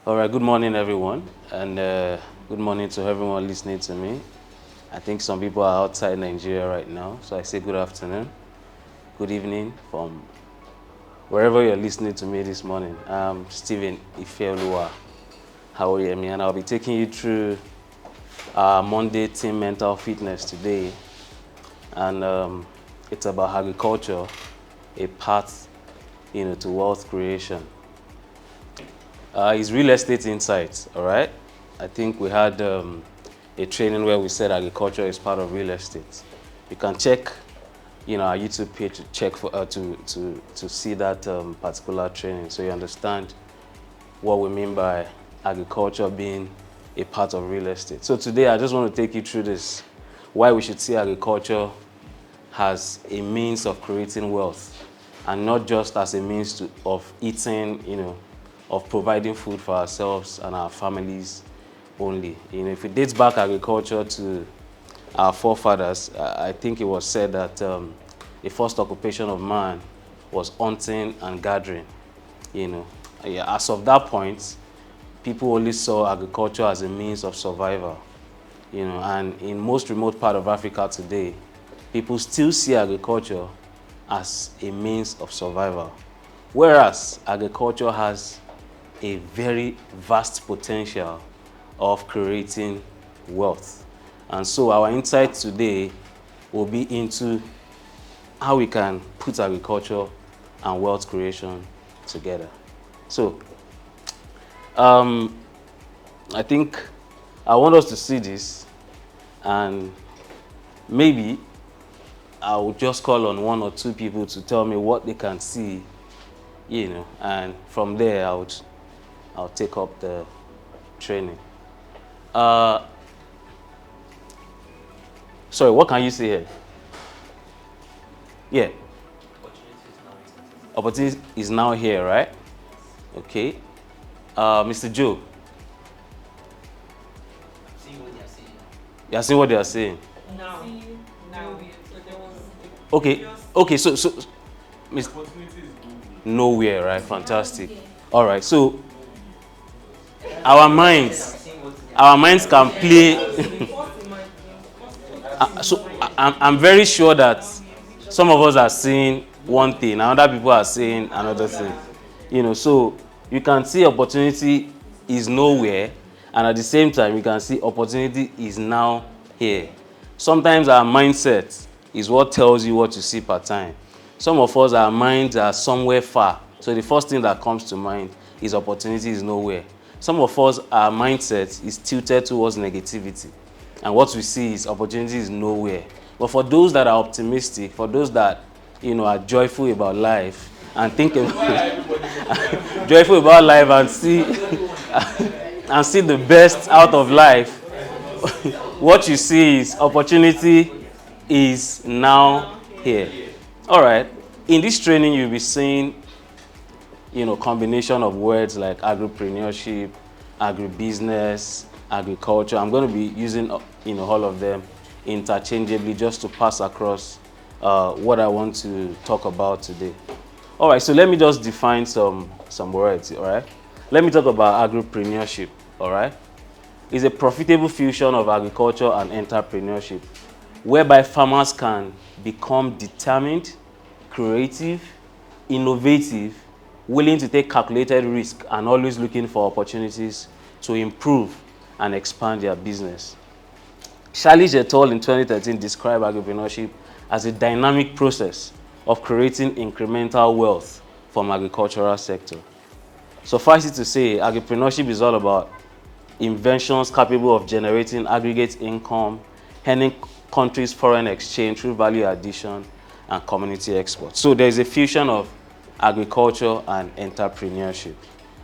All right, good morning, everyone, and good morning to everyone listening to me. I think some people are outside Nigeria right now, so I say good afternoon, good evening from wherever you're listening to me this morning. I'm Stephen Ifeoluwa Haoyemi, and I'll be taking you through our Monday Team Mental Fitness today, and it's about agriculture, a path, to wealth creation. It's real estate insights, all right? I think we had a training where we said agriculture is part of real estate. You can check, our YouTube page to check for to see that particular training, so you understand what we mean by agriculture being a part of real estate. So today, I just want to take you through this: why we should see agriculture as a means of creating wealth, and not just as a means of eating, of providing food for ourselves and our families only. If it dates back agriculture to our forefathers, I think it was said that the first occupation of man was hunting and gathering. As of that point, people only saw agriculture as a means of survival. And in most remote part of Africa today, people still see agriculture as a means of survival, whereas agriculture has a very vast potential of creating wealth. And so our insight today will be into how we can put agriculture and wealth creation together. So I think I want us to see this, and maybe I will just call on one or two people to tell me what they can see, and from there I'll take up the training. Sorry, what can you see here? Yeah. Opportunity is now here, right? Okay. Mr. Joe. You're seeing what they are saying? Now. Okay, so Mr. Nowhere, right? Fantastic. All right, so our minds can play. So I'm very sure that some of us are seeing one thing and other people are seeing another thing. So you can see opportunity is nowhere, and at the same time you can see opportunity is now here. Sometimes our mindset is what tells you what you see per time. Some of us, our minds are somewhere far, so the first thing that comes to mind is opportunity is nowhere. Some of us, our mindset is tilted towards negativity, and what we see is opportunity is nowhere. But for those that are optimistic, for those that are joyful about life and think about joyful about life and see and see the best out of life, what you see is opportunity is now here. All right. In this training, you'll be seeing combination of words like agripreneurship, agribusiness, agriculture. I'm going to be using all of them interchangeably just to pass across what I want to talk about today. All right, so let me just define some words. All right, let me talk about agripreneurship. All right, it's a profitable fusion of agriculture and entrepreneurship, whereby farmers can become determined, creative, innovative, willing to take calculated risk, and always looking for opportunities to improve and expand their business. Charlie Getol in 2013 described agripreneurship as a dynamic process of creating incremental wealth from agricultural sector. Suffice it to say, agripreneurship is all about inventions capable of generating aggregate income, earning countries' foreign exchange through value addition, and community export. So there is a fusion of agriculture and entrepreneurship,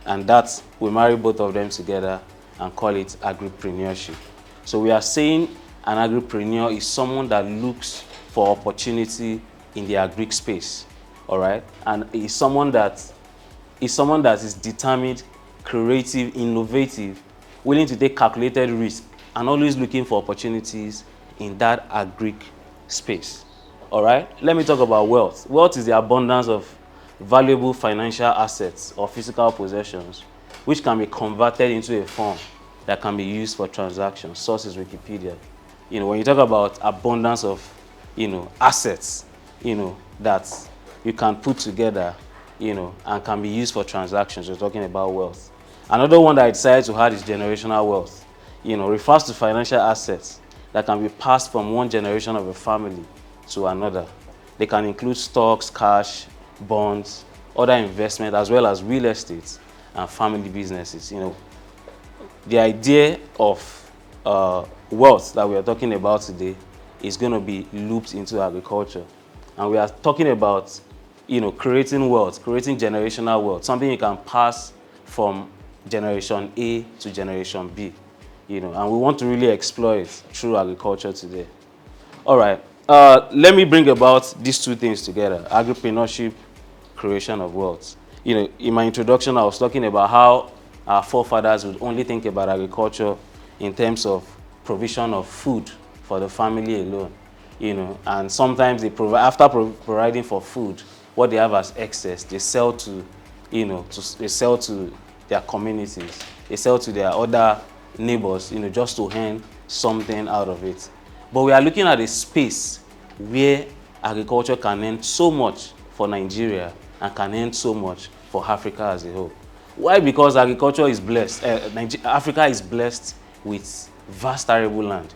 and that's, we marry both of them together and call it agripreneurship. So we are saying an agripreneur is someone that looks for opportunity in the agri space, all right, and is someone that is determined, creative, innovative, willing to take calculated risk, and always looking for opportunities in that agri space. All right, let me talk about wealth. Wealth is the abundance of valuable financial assets or physical possessions which can be converted into a form that can be used for transactions. Source is Wikipedia. When you talk about abundance of, assets, that you can put together, and can be used for transactions, we're talking about wealth. Another one that I decided to add is generational wealth. Refers to financial assets that can be passed from one generation of a family to another. They can include stocks, cash, bonds, other investment, as well as real estate and family businesses. The idea of wealth that we are talking about today is going to be looped into agriculture. And we are talking about, creating wealth, creating generational wealth, something you can pass from generation A to generation B, and we want to really explore it through agriculture today. All right, let me bring about these two things together: agripreneurship, creation of wealth. In my introduction, I was talking about how our forefathers would only think about agriculture in terms of provision of food for the family alone, and sometimes they provide, after providing for food, what they have as excess, they sell to, they sell to their communities, they sell to their other neighbors, just to earn something out of it. But we are looking at a space where agriculture can earn so much for Nigeria and can earn so much for Africa as a whole. Why? Because agriculture is blessed. Africa is blessed with vast arable land.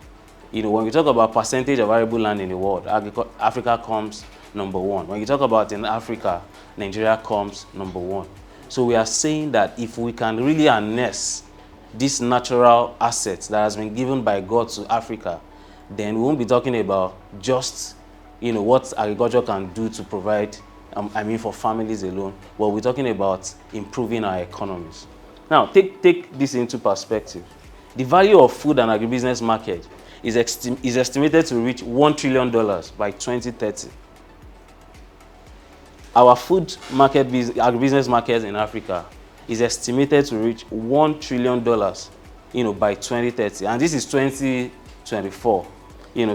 When we talk about percentage of arable land in the world, Africa comes number one. When you talk about in Africa, Nigeria comes number one. So we are saying that if we can really harness this natural assets that has been given by God to Africa, then we won't be talking about just, what agriculture can do to provide, for families alone, but we're talking about improving our economies. Now, take this into perspective. The value of food and agribusiness market is estimated to reach $1 trillion by 2030. Our food market, agribusiness market in Africa is estimated to reach $1 trillion, by 2030, and this is 2024.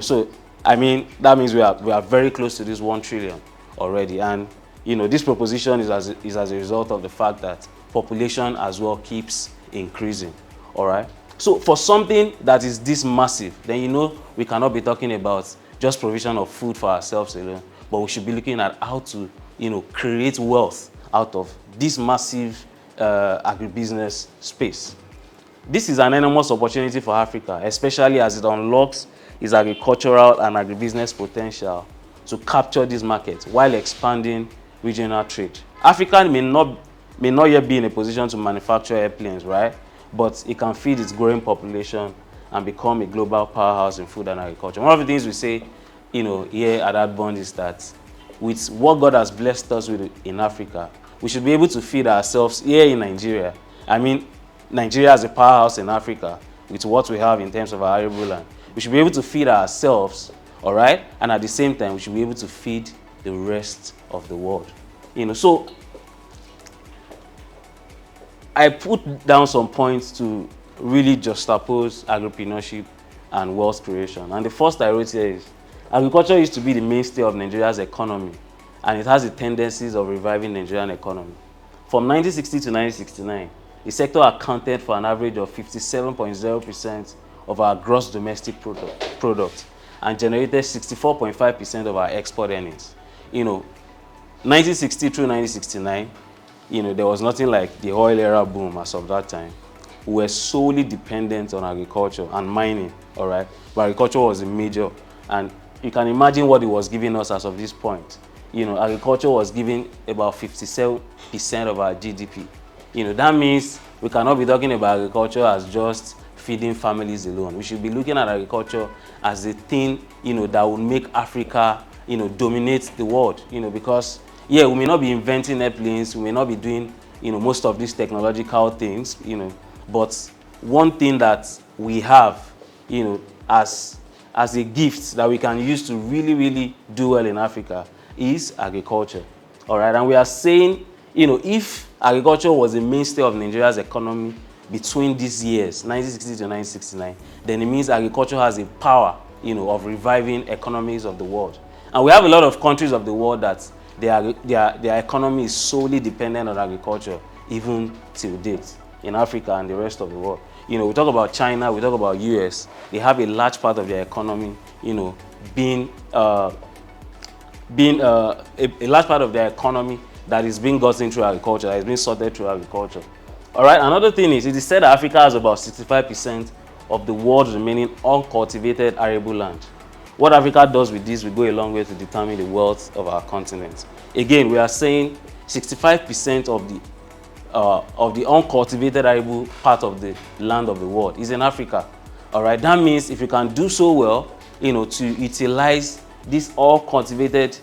So that means we are very close to this 1 trillion already, and this proposition is as a result of the fact that population as well keeps increasing. All right. So for something that is this massive, then we cannot be talking about just provision of food for ourselves alone, but we should be looking at how to create wealth out of this massive agribusiness space. This is an enormous opportunity for Africa, especially as it unlocks its agricultural and agribusiness potential to capture this market while expanding regional trade. Africa may not yet be in a position to manufacture airplanes, right? But it can feed its growing population and become a global powerhouse in food and agriculture. One of the things we say, here at Adbond is that with what God has blessed us with in Africa, we should be able to feed ourselves here in Nigeria. Nigeria as a powerhouse in Africa, with what we have in terms of our arable land. We should be able to feed ourselves, all right? And at the same time, we should be able to feed the rest of the world. So I put down some points to really juxtapose agripreneurship and wealth creation. And the first I wrote here is, agriculture used to be the mainstay of Nigeria's economy, and it has the tendencies of reviving Nigerian economy. From 1960 to 1969, the sector accounted for an average of 57.0% of our gross domestic product and generated 64.5% of our export earnings. 1960 through 1969, there was nothing like the oil era boom as of that time. We were solely dependent on agriculture and mining, all right? But agriculture was a major, and you can imagine what it was giving us as of this point. Agriculture was giving about 57% of our GDP. That means we cannot be talking about agriculture as just feeding families alone. We should be looking at agriculture as a thing, that will make Africa, dominate the world, because, yeah, we may not be inventing airplanes, we may not be doing, most of these technological things, but one thing that we have, as a gift that we can use to really, really do well in Africa is agriculture. All right, and we are saying, if agriculture was the mainstay of Nigeria's economy between these years, 1960 to 1969, then it means agriculture has a power, of reviving economies of the world. And we have a lot of countries of the world that their economy is solely dependent on agriculture, even till date. in Africa and the rest of the world. You know, we talk about China, we talk about US. They have a large part of their economy, you know, being a large part of their economy that is being gotten through agriculture, that is being sorted through agriculture. All right. Another thing is, it is said that Africa has about 65% of the world's remaining uncultivated arable land. What Africa does with this will go a long way to determine the wealth of our continent. Again, we are saying 65% of the uncultivated arable part of the land of the world is in Africa. All right, that means if you can do so well, you know, to utilize this all cultivated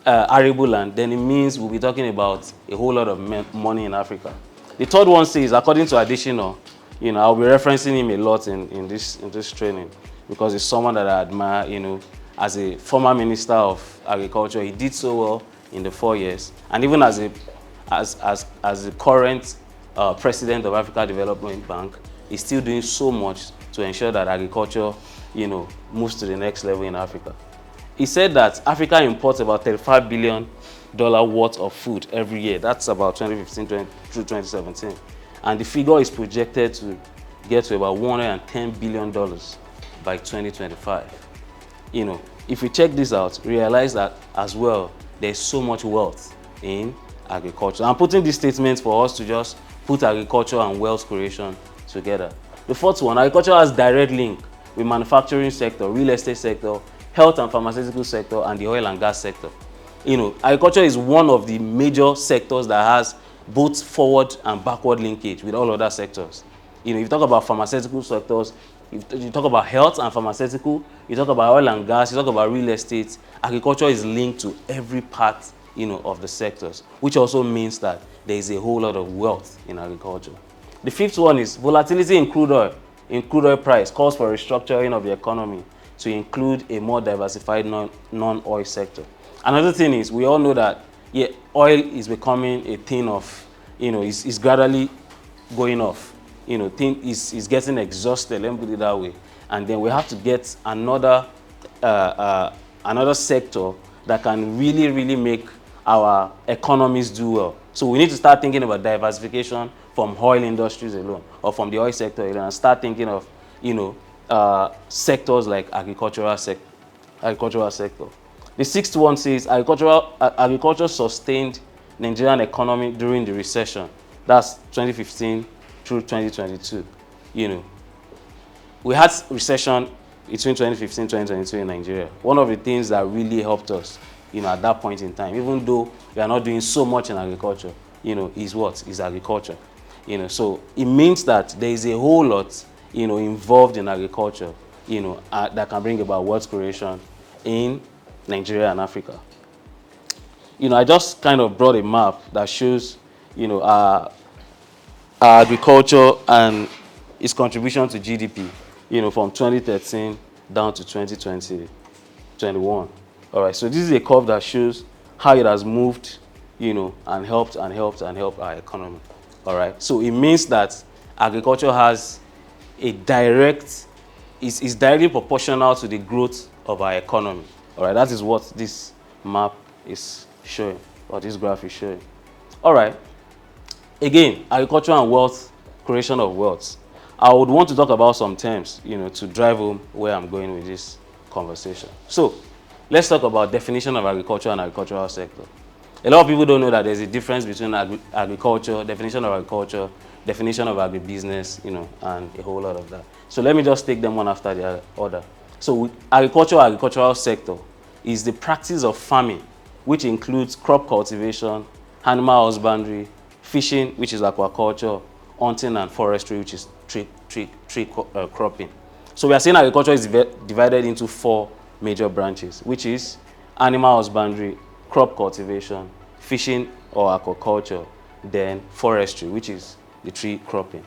arable land, then it means we'll be talking about a whole lot of money in Africa. The third one says, according to Additional, you know, I'll be referencing him a lot in this training, because he's someone that I admire, you know, as a former Minister of Agriculture. He did so well in the 4 years, and even as the current President of Africa Development Bank, he's still doing so much to ensure that agriculture, you know, moves to the next level in Africa. He said that Africa imports about $35 billion worth of food every year. That's about 2015 through 2017. And the figure is projected to get to about $110 billion by 2025. You know, if we check this out, realize that as well, there's so much wealth in agriculture. I'm putting these statements for us to just put agriculture and wealth creation together. The fourth one, agriculture has direct link with manufacturing sector, real estate sector, health and pharmaceutical sector, and the oil and gas sector. You know, agriculture is one of the major sectors that has both forward and backward linkage with all other sectors. You know, if you talk about pharmaceutical sectors, if you talk about health and pharmaceutical, you talk about oil and gas, you talk about real estate, agriculture is linked to every part, you know, of the sectors, which also means that there is a whole lot of wealth in agriculture. The fifth one is volatility in crude oil price calls for restructuring of the economy to include a more diversified non-oil sector. Another thing is, we all know that, yeah, oil is becoming a thing of, you know, it's gradually going off. You know, thing is getting exhausted, let me put it that way. And then we have to get another sector that can really, really make our economies do well. So we need to start thinking about diversification from oil industries alone, or from the oil sector alone, and start thinking of, you know, sectors like agricultural sector. The sixth one says agriculture sustained Nigerian economy during the recession. That's 2015 through 2022. You know, we had recession between 2015 and 2022 in Nigeria. One of the things that really helped us, you know, at that point in time, even though we are not doing so much in agriculture, you know, is agriculture. You know, so it means that there is a whole lot, you know, involved in agriculture, you know, that can bring about wealth creation in Nigeria and Africa. You know, I just kind of brought a map that shows, you know, our agriculture and its contribution to GDP, you know, from 2013 down to 2021. All right, so this is a curve that shows how it has moved, you know, and helped our economy. All right, so it means that agriculture has a direct, is directly proportional to the growth of our economy. All right, that is what this map is showing, or this graph is showing. All right, again, agriculture and wealth, creation of wealth. I would want to talk about some terms, you know, to drive home where I'm going with this conversation. So let's talk about definition of agriculture and agricultural sector. A lot of people don't know that there's a difference between agriculture, definition of agriculture, definition of agribusiness, you know, and a whole lot of that. So let me just take them one after the other. So agricultural sector is the practice of farming, which includes crop cultivation, animal husbandry, fishing, which is aquaculture, hunting and forestry, which is tree cropping. So we are saying agriculture is divided into 4 major branches, which is animal husbandry, crop cultivation, fishing or aquaculture, then forestry, which is the tree cropping.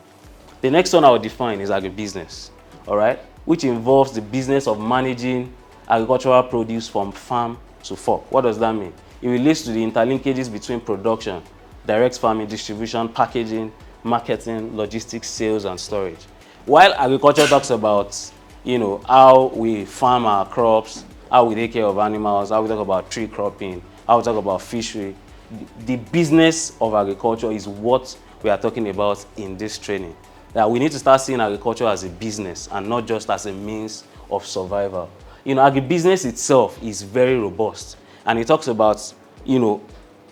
The next one I will define is agribusiness, all right, which involves the business of managing agricultural produce from farm to fork. What does that mean? It relates to the interlinkages between production, direct farming, distribution, packaging, marketing, logistics, sales, and storage. While agriculture talks about, you know, how we farm our crops, how we take care of animals, how we talk about tree cropping, how we talk about fishery, the business of agriculture is what we are talking about in this training. That we need to start seeing agriculture as a business and not just as a means of survival. You know, agribusiness itself is very robust, and it talks about, you know,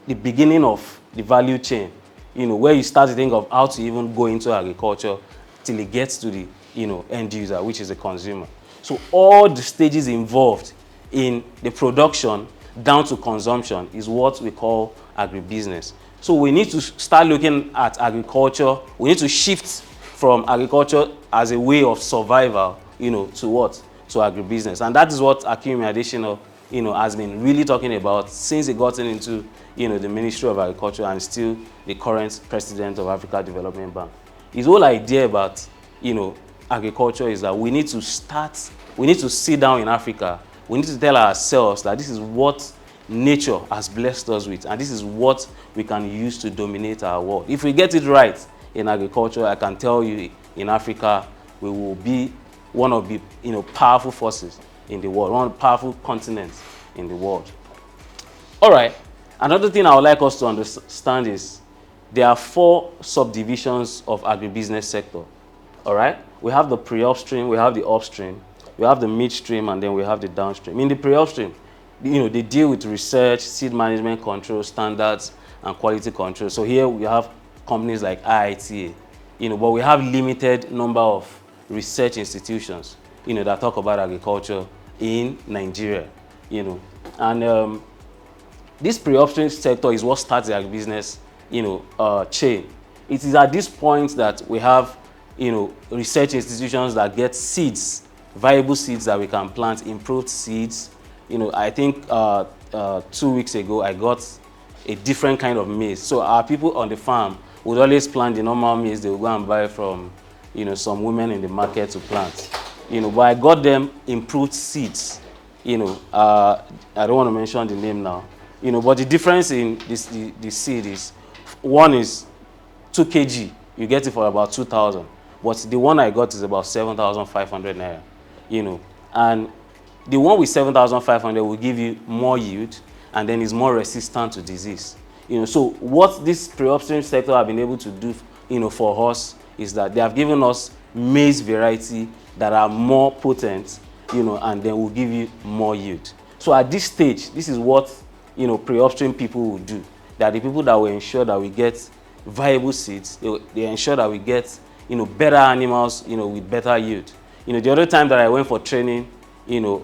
the beginning of the value chain, you know, where you start to think of how to even go into agriculture till it gets to the, you know, end user, which is the consumer. So all the stages involved in the production down to consumption is what we call agribusiness. So we need to start looking at agriculture. We need to shift from agriculture as a way of survival, you know, to what? To agribusiness. And that is what Akim Adesina, you know, has been really talking about since he got into, you know, the Ministry of Agriculture and still the current president of Africa Development Bank. His whole idea about, you know, agriculture is that we need to sit down in Africa. We need to tell ourselves that this is what nature has blessed us with, and this is what we can use to dominate our world. If we get it right in agriculture, I can tell you, in Africa, we will be one of the, you know, powerful forces in the world, one of the powerful continents in the world. All right. Another thing I would like us to understand is there are 4 subdivisions of agribusiness sector. All right. We have the pre-upstream, we have the upstream, we have the midstream, and then we have the downstream. In the pre-upstream, you know, they deal with research, seed management control, standards, and quality control. So here we have companies like IITA, you know, but we have limited number of research institutions, you know, that talk about agriculture in Nigeria, you know. And this pre-upstream sector is what starts the agribusiness, you know, chain. It is at this point that we have, you know, research institutions that get seeds, viable seeds that we can plant, improved seeds. You know, I think 2 weeks ago I got a different kind of maize. So our people on the farm would always plant the normal maize they would go and buy from, you know, some women in the market to plant. You know, but I got them improved seeds. You know, I don't want to mention the name now. You know, but the difference in the seed is, one is 2 kg. You get it for about 2,000. But the one I got is about 7,500 naira. You know, and the one with 7,500 will give you more yield, and then is more resistant to disease. You know, so what this pre-upstream sector have been able to do, you know, for us is that they have given us maize variety that are more potent, you know, and then will give you more yield. So at this stage, this is what, you know, pre-upstream people will do. They are the people that will ensure that we get viable seeds. They ensure that we get, you know, better animals, you know, with better yield. You know, the other time that I went for training, you know,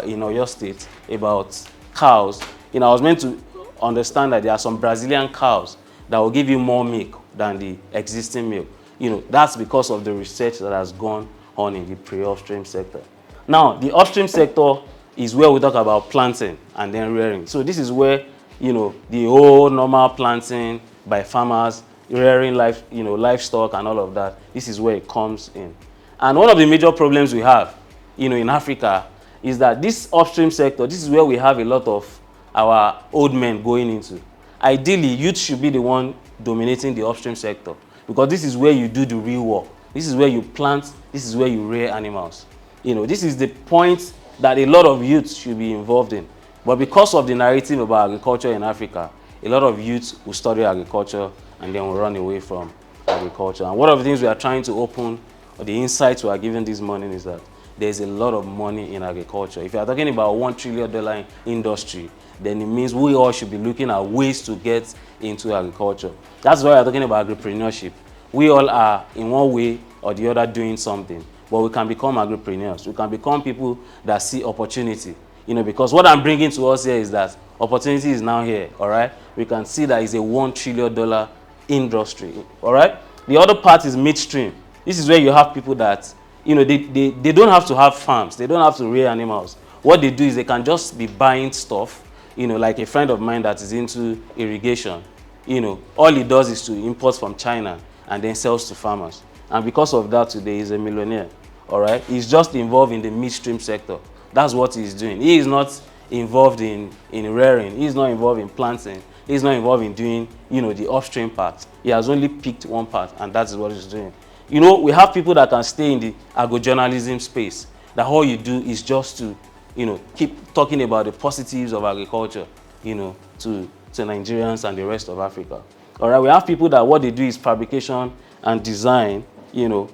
in Oyo State about cows, you know, I was meant to understand that there are some Brazilian cows that will give you more milk than the existing milk. You know, that's because of the research that has gone on in the pre-upstream sector. Now, the upstream sector is where we talk about planting and then rearing. So this is where, you know, the whole normal planting by farmers, rearing livestock and all of that, this is where it comes in. And one of the major problems we have, you know, in Africa is that this upstream sector, this is where we have a lot of our old men going into. Ideally, youth should be the one dominating the upstream sector, because this is where you do the real work. This is where you plant, this is where you rear animals. You know, this is the point that a lot of youth should be involved in. But because of the narrative about agriculture in Africa, a lot of youth will study agriculture and then will run away from agriculture. And one of the things we are trying to open, or the insights we are giving this morning, is that there's a lot of money in agriculture. If you are talking about $1 trillion industry, then it means we all should be looking at ways to get into agriculture. That's why we are talking about agripreneurship. We all are, in one way or the other, doing something, but we can become agripreneurs. We can become people that see opportunity. You know, because what I'm bringing to us here is that opportunity is now here, all right? We can see that it's a $1 trillion industry, all right? The other part is midstream. This is where you have people that, you know, they don't have to have farms. They don't have to rear animals. What they do is they can just be buying stuff, you know, like a friend of mine that is into irrigation. You know, all he does is to import from China and then sells to farmers. And because of that, today he's a millionaire, all right? He's just involved in the midstream sector. That's what he's doing. He is not involved in rearing. He's not involved in planting. He's not involved in doing, you know, the upstream part. He has only picked one part, and that is what he's doing. You know, we have people that can stay in the agro-journalism space, that all you do is just to, you know, keep talking about the positives of agriculture, you know, to Nigerians and the rest of Africa. All right, we have people that what they do is fabrication and design,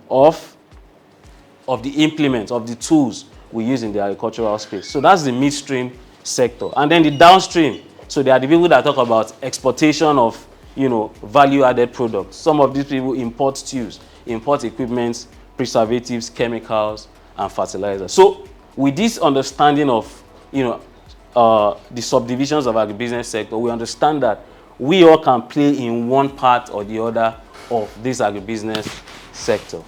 of the implements, of the tools we use in the agricultural space. So that's the midstream sector. And then the downstream, so they are the people that talk about exportation of, value-added products. Some of these people import tools, import equipment, preservatives, chemicals, and fertilizers. So with this understanding of, the subdivisions of agribusiness sector, we understand that we all can play in one part or the other of this agribusiness sector.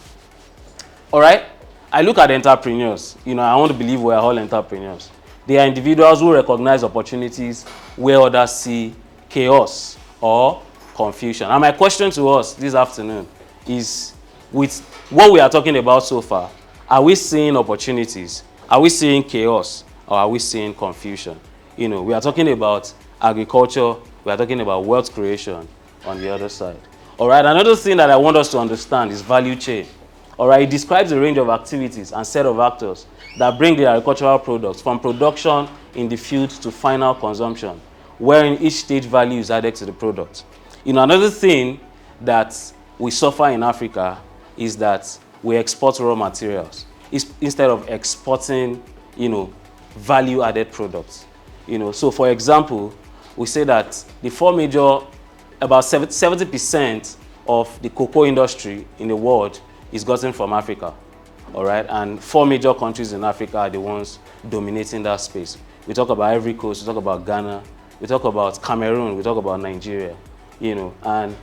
All right? I look at entrepreneurs. I want to believe we're all entrepreneurs. They are individuals who recognize opportunities where others see chaos or confusion. And my question to us this afternoon is, with what we are talking about so far, are we seeing opportunities? Are we seeing chaos? Or are we seeing confusion? We are talking about agriculture. We are talking about wealth creation on the other side. All right, another thing that I want us to understand is value chain. All right, it describes a range of activities and set of actors that bring the agricultural products from production in the field to final consumption, wherein each stage value is added to the product. Another thing that we suffer in Africa is that we export raw materials instead of exporting, value-added products. So for example, we say that the four major, about 70% of the cocoa industry in the world is gotten from Africa, all right? And 4 major countries in Africa are the ones dominating that space. We talk about Ivory Coast, we talk about Ghana, we talk about Cameroon, we talk about Nigeria, and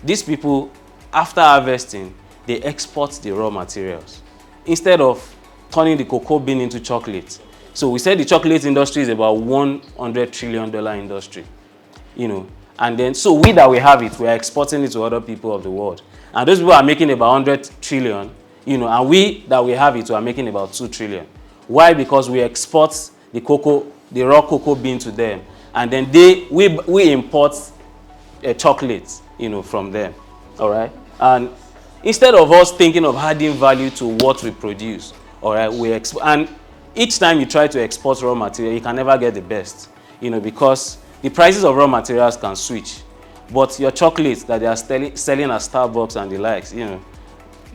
these people, after harvesting, they export the raw materials instead of turning the cocoa bean into chocolate. So we said the chocolate industry is about $100 trillion industry, and then, so we have it, we are exporting it to other people of the world. And those people are making about 100 trillion, and we have it, we are making about 2 trillion. Why? Because we export the raw cocoa bean to them, and then we import chocolate, from them, all right? And instead of us thinking of adding value to what we produce, all right, and each time you try to export raw material, you can never get the best, because the prices of raw materials can switch. But your chocolate that they are selling at Starbucks and the likes, if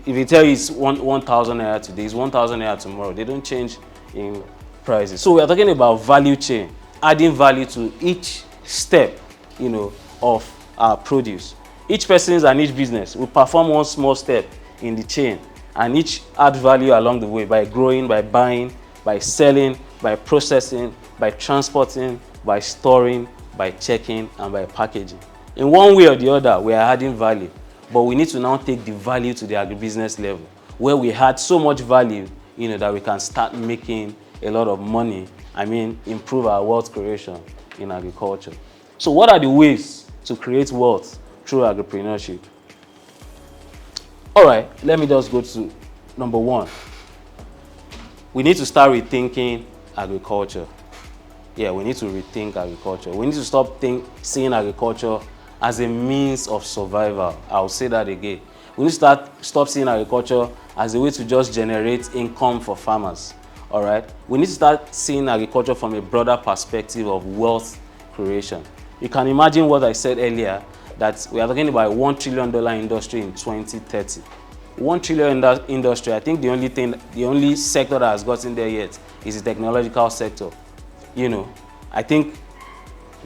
they tell you it's 1,000 naira today, it's 1,000 naira tomorrow, they don't change in prices. So we are talking about value chain, adding value to each step, of our produce. Each person and each business will perform one small step in the chain and each add value along the way by growing, by buying, by selling, by processing, by transporting, by storing, by checking, and by packaging. In one way or the other, we are adding value, but we need to now take the value to the agribusiness level, where we had so much value, that we can start making a lot of money. Improve our wealth creation in agriculture. So what are the ways to create wealth through agripreneurship? All right, let me just go to number 1. We need to start rethinking agriculture. Yeah, we need to rethink agriculture. We need to stop seeing agriculture as a means of survival. I'll say that again. We need to stop seeing agriculture as a way to just generate income for farmers. All right? We need to start seeing agriculture from a broader perspective of wealth creation. You can imagine what I said earlier, that we are talking about a $1 trillion industry in 2030. $1 trillion industry, I think the only sector that has gotten there yet is the technological sector. I think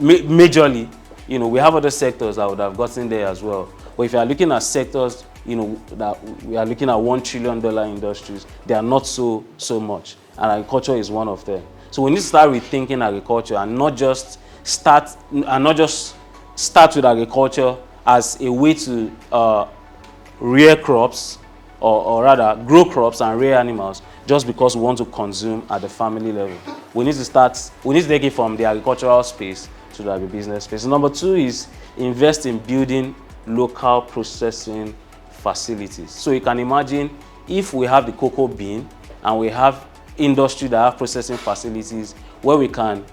majorly, we have other sectors that would have gotten there as well. But if you are looking at sectors, that we are looking at $1 trillion industries, they are not so much. And agriculture is one of them. So we need to start rethinking agriculture and not just start with agriculture as a way to rear crops, or rather grow crops and rear animals just because we want to consume at the family level. We need to take it from the agricultural space to the agribusiness space. Number 2 is invest in building local processing facilities. So you can imagine if we have the cocoa bean and we have industry that have processing facilities where we can,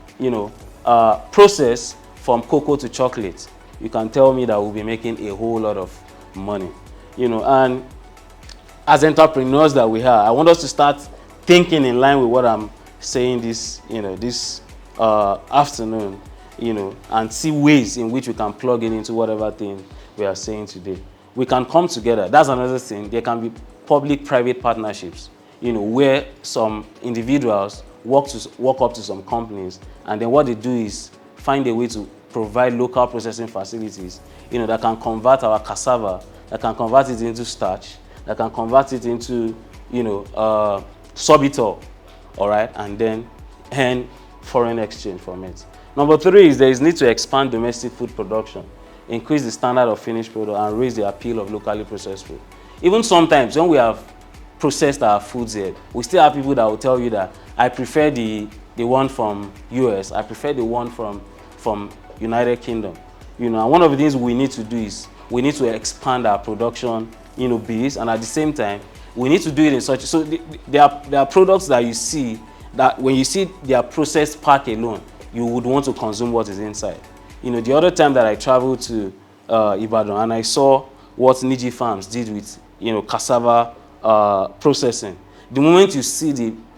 process from cocoa to chocolate, you can tell me that we'll be making a whole lot of money. And as entrepreneurs that we are, I want us to start thinking in line with what I'm saying this afternoon, and see ways in which we can plug in into whatever thing we are saying today. We can come together. That's another thing. There can be public-private partnerships, where some individuals work up to some companies, and then what they do is find a way to provide local processing facilities, that can convert our cassava, that can convert it into starch, that can convert it into, sorbitol, all right, and then earn foreign exchange from it. Number 3 is there is need to expand domestic food production, increase the standard of finished product, and raise the appeal of locally processed food. Even sometimes when we have processed our foods here, we still have people that will tell you that I prefer the one from US, I prefer the one from United Kingdom. And one of the things we need to do is we need to expand our production, base, and at the same time we need to do it in such so there are products that you see that when you see their processed pack alone, you would want to consume what is inside. The other time that I traveled to Ibadan and I saw what Niji Farms did with cassava processing, the moment you see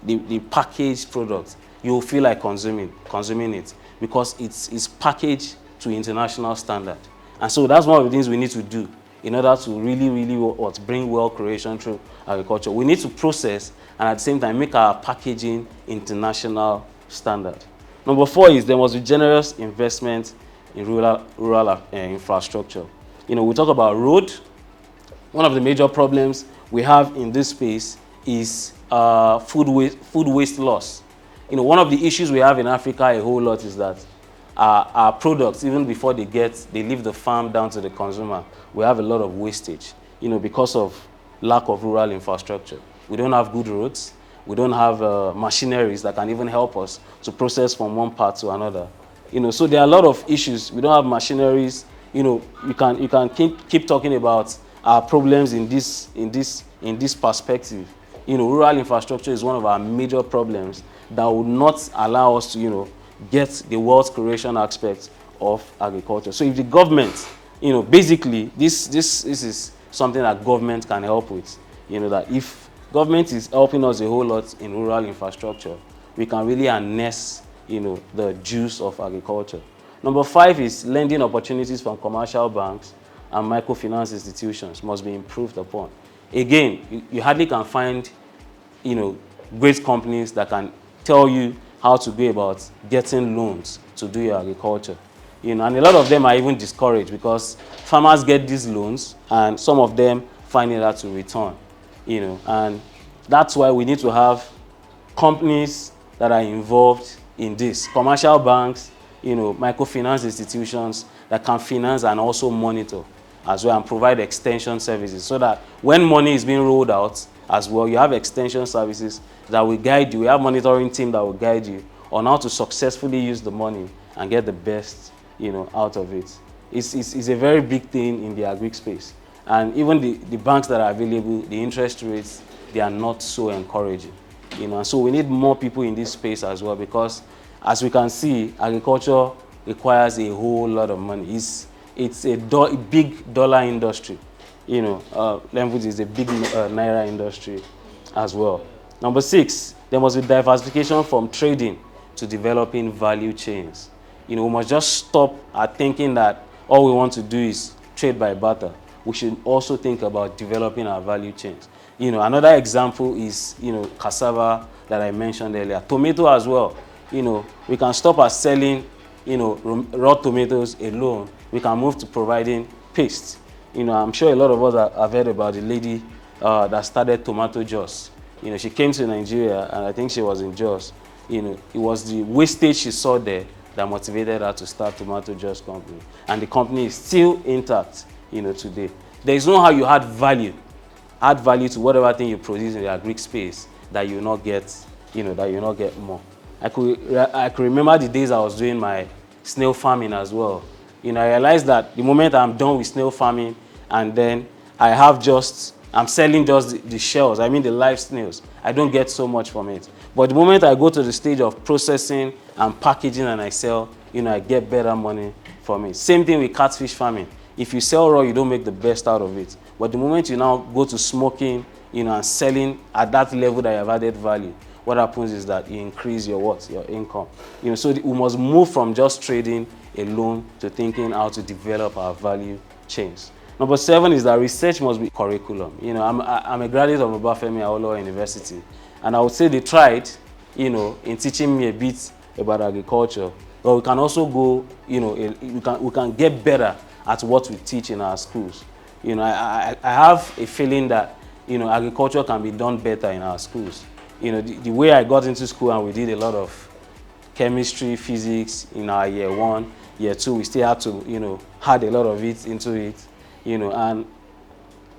the packaged product, you will feel like consuming it because it's packaged to international standard. And so that's one of the things we need to do in order to really bring wealth creation through agriculture. We need to process and at the same time make our packaging international standard. Number 4 is there must be generous investment in rural infrastructure. We talk about road. One of the major problems we have in this space is food waste loss. One of the issues we have in Africa a whole lot is that our products, even before they leave the farm down to the consumer, we have a lot of wastage, because of lack of rural infrastructure. We don't have good roads. We don't have machineries that can even help us to process from one part to another. So there are a lot of issues. We don't have machineries. You can keep talking about our problems in this perspective. Rural infrastructure is one of our major problems that would not allow us to, get the wealth creation aspect of agriculture. So if the government, basically this is something that government can help with. That if government is helping us a whole lot in rural infrastructure, we can really harness, the juice of agriculture. Number 5 is lending opportunities from commercial banks and microfinance institutions must be improved upon. Again, you hardly can find, great companies that can tell you how to go about getting loans to do your agriculture. And a lot of them are even discouraged because farmers get these loans and some of them find it hard to return. And that's why we need to have companies that are involved in this. Commercial banks, microfinance institutions that can finance and also monitor as well and provide extension services so that when money is being rolled out as well, you have extension services that will guide you. We have monitoring team that will guide you on how to successfully use the money and get the best, out of it. It's a very big thing in the agri space. And even the banks that are available, the interest rates, they are not so encouraging. And so we need more people in this space as well because as we can see, agriculture requires a whole lot of money. It's a big dollar industry. Language is a big naira industry as well. Number 6, there must be diversification from trading to developing value chains. We must just stop at thinking that all we want to do is trade by barter. We should also think about developing our value chains. Another example is, cassava that I mentioned earlier. Tomato as well. We can stop at selling, raw tomatoes alone. We can move to providing paste. I'm sure a lot of us have heard about the lady that started tomato juice. She came to Nigeria and I think she was in Jos. It was the wastage she saw there that motivated her to start tomato juice company. And the company is still intact, today. There is no how you add value to whatever thing you produce in the agri space that you will not get, more. I could remember the days I was doing my snail farming as well. I realized that the moment I'm done with snail farming and then I'm selling just the shells, I mean the live snails, I don't get so much from it. But the moment I go to the stage of processing and packaging and I sell, I get better money from it. Same thing with catfish farming. If you sell raw, you don't make the best out of it. But the moment you now go to smoking, and selling at that level that you have added value, what happens is that you increase your income. So we must move from just trading alone to thinking how to develop our value chains. Number 7 is that research must be curriculum. You know, I'm a graduate of Obafemi Awolowo University, and I would say they tried, you know, in teaching me a bit about agriculture. But we can also go, you know, we can get better at what we teach in our schools. You know, I have a feeling that, you know, agriculture can be done better in our schools. You know, the way I got into school and we did a lot of chemistry, physics in our year 1, year 2, we still had to, you know, add a lot of it into it, you know, and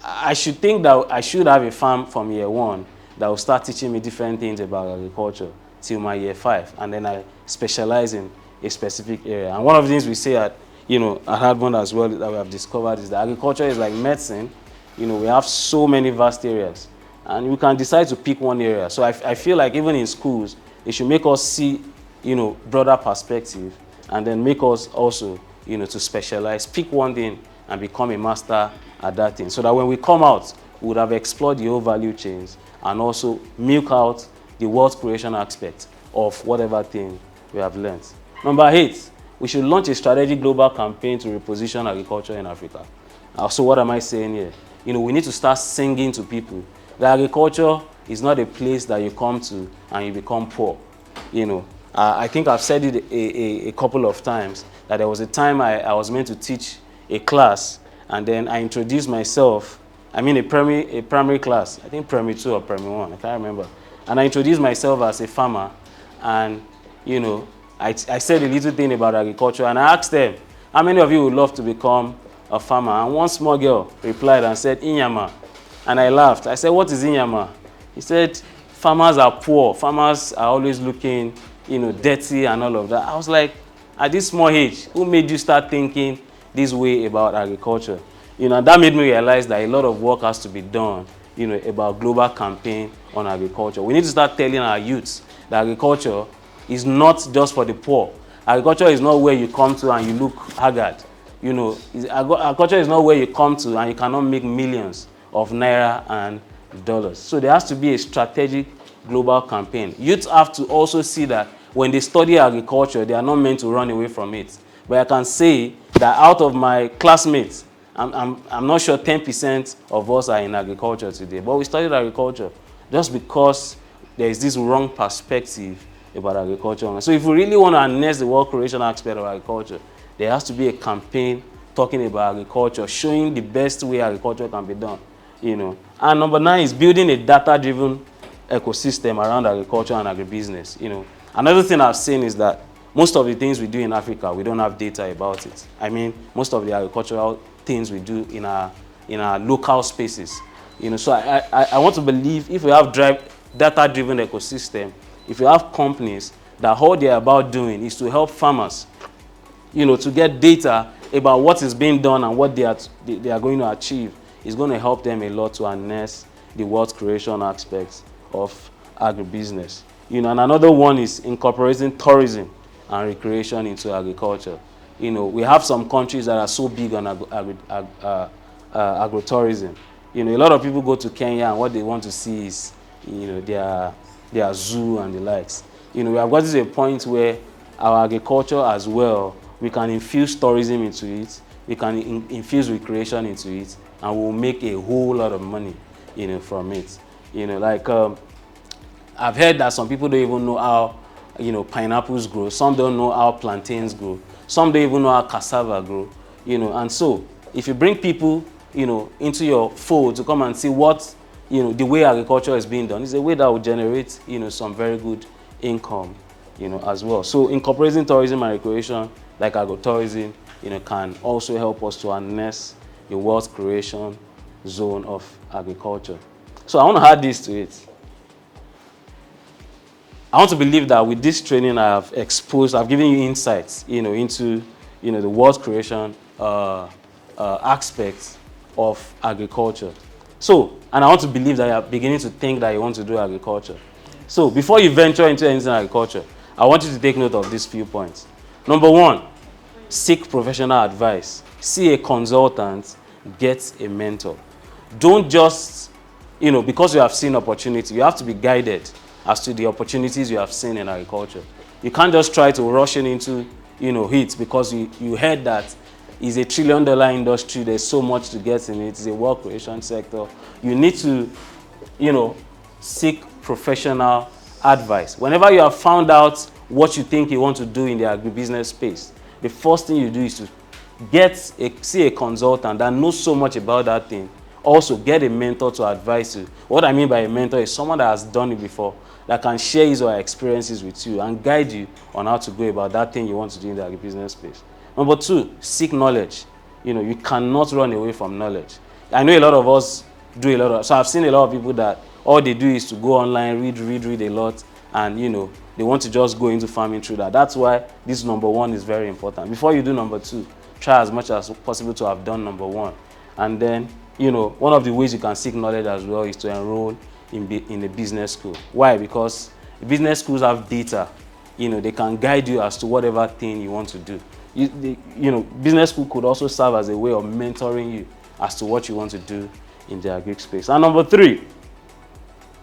I should think that I should have a farm from year 1 that will start teaching me different things about agriculture till my year 5, and then I specialize in a specific area. And one of the things we say at, you know, at Hardbond as well that we have discovered is that agriculture is like medicine. You know, we have so many vast areas, and we can decide to pick one area. So I feel like even in schools, it should make us see, you know, broader perspective, and then make us also, you know, to specialize, pick one thing and become a master at that thing, so that when we come out, we would have explored the whole value chains and also milk out the wealth creation aspect of whatever thing we have learned. Number 8, we should launch a strategic global campaign to reposition agriculture in Africa. So what am I saying here? You know, we need to start singing to people that agriculture is not a place that you come to and you become poor. You know, I think I've said it a couple of times that there was a time I was meant to teach a class, and then I introduced myself. I mean a primary class, I think primary 2 or primary 1, I can't remember. And I introduced myself as a farmer, and, you know, I said a little thing about agriculture, and I asked them, how many of you would love to become a farmer? And one small girl replied and said, Inyama. And I laughed. I said, what is Inyama? He said, farmers are poor. Farmers are always looking, you know, dirty and all of that. I was like, at this small age, who made you start thinking this way about agriculture? You know, that made me realize that a lot of work has to be done, you know, about global campaign on agriculture. We need to start telling our youths that agriculture is not just for the poor. Agriculture is not where you come to and you look haggard. You know, agriculture is not where you come to and you cannot make millions of naira and dollars. So there has to be a strategic global campaign. Youth have to also see that when they study agriculture, they are not meant to run away from it. But I can say that out of my classmates, I'm not sure 10% of us are in agriculture today, but we studied agriculture just because there is this wrong perspective about agriculture. So if we really want to harness the wealth creation aspect of agriculture, there has to be a campaign talking about agriculture, showing the best way agriculture can be done, you know. And number 9 is building a data-driven ecosystem around agriculture and agribusiness, you know. Another thing I've seen is that most of the things we do in Africa, we don't have data about it. I mean, most of the agricultural things we do in our local spaces, you know. So I want to believe if we have data-driven ecosystem, if you have companies that all they're about doing is to help farmers, you know, to get data about what is being done and what they are going to achieve, is going to help them a lot to harness the wealth creation aspects of agribusiness. You know, and another one is incorporating tourism and recreation into agriculture. You know, we have some countries that are so big on agritourism. You know, a lot of people go to Kenya and what they want to see is, you know, their zoo and the likes. You know, we have got to a point where our agriculture as well, we can infuse tourism into it, we can infuse recreation into it, and we'll make a whole lot of money, you know, from it. You know, like I've heard that some people don't even know how, you know, pineapples grow. Some don't know how plantains grow. Some don't even know how cassava grow. You know, and so if you bring people, you know, into your fold to come and see what, you know, the way agriculture is being done, it's a way that will generate, you know, some very good income, you know, as well. So incorporating tourism and recreation, like agrotourism, you know, can also help us to harness the wealth creation zone of agriculture. So I want to add this to it. I want to believe that with this training I've given you insights, you know, into, you know, the wealth creation aspects of agriculture. So, and I want to believe that you're beginning to think that you want to do agriculture. So before you venture into anything agriculture, I want you to take note of these few points. Number 1, seek professional advice. See a consultant, get a mentor. Don't just, you know, because you have seen opportunity, you have to be guided as to the opportunities you have seen in agriculture. You can't just try to rush into, you know, it because you heard that, It's a $1 trillion industry. There's so much to get in it. It's a wealth creation sector. You need to, seek professional advice. Whenever you have found out what you think you want to do in the agribusiness space, the first thing you do is to see a consultant that knows so much about that thing. Also, get a mentor to advise you. What I mean by a mentor is someone that has done it before, that can share his or her experiences with you and guide you on how to go about that thing you want to do in the agribusiness space. Number 2, seek knowledge. You cannot run away from knowledge. I know a lot of us do a lot of, so I've seen a lot of people that all they do is to go online, read a lot, and they want to just go into farming through that. That's why this number 1 is very important. Before you do number 2, try as much as possible to have done number 1. And then, one of the ways you can seek knowledge as well is to enroll in a business school. Why? Because the business schools have data. They can guide you as to whatever thing you want to do. Business school could also serve as a way of mentoring you as to what you want to do in the agri space. And number 3,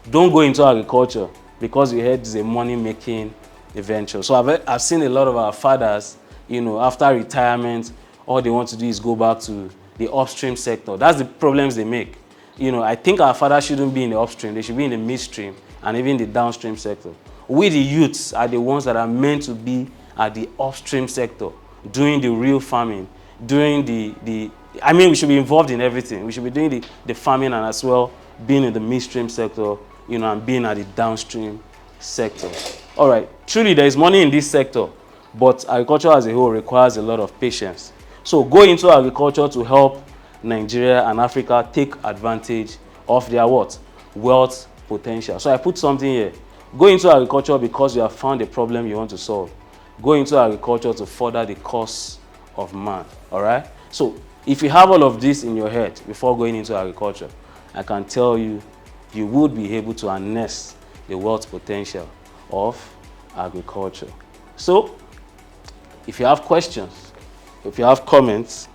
don't go into agriculture because you heard it's a money-making venture. So I've seen a lot of our fathers, after retirement, all they want to do is go back to the upstream sector. That's the problems they make. I think our fathers shouldn't be in the upstream. They should be in the midstream and even the downstream sector. We, the youths, are the ones that are meant to be at the upstream sector, doing the real farming, doing we should be involved in everything. We should be doing the farming and as well being in the midstream sector, and being at the downstream sector. All right, truly there is money in this sector, but agriculture as a whole requires a lot of patience. So go into agriculture to help Nigeria and Africa take advantage of their what? Wealth potential. So I put something here. Go into agriculture because you have found a problem you want to solve. Go into agriculture to further the cause of man. All right? So if you have all of this in your head before going into agriculture, I can tell you, you would be able to harness the wealth potential of agriculture. So if you have questions, if you have comments,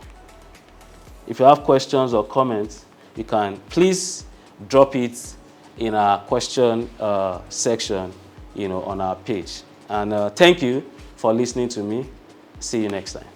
if you have questions or comments, you can please drop it in our question section, on our page. And thank you for listening to me. See you next time.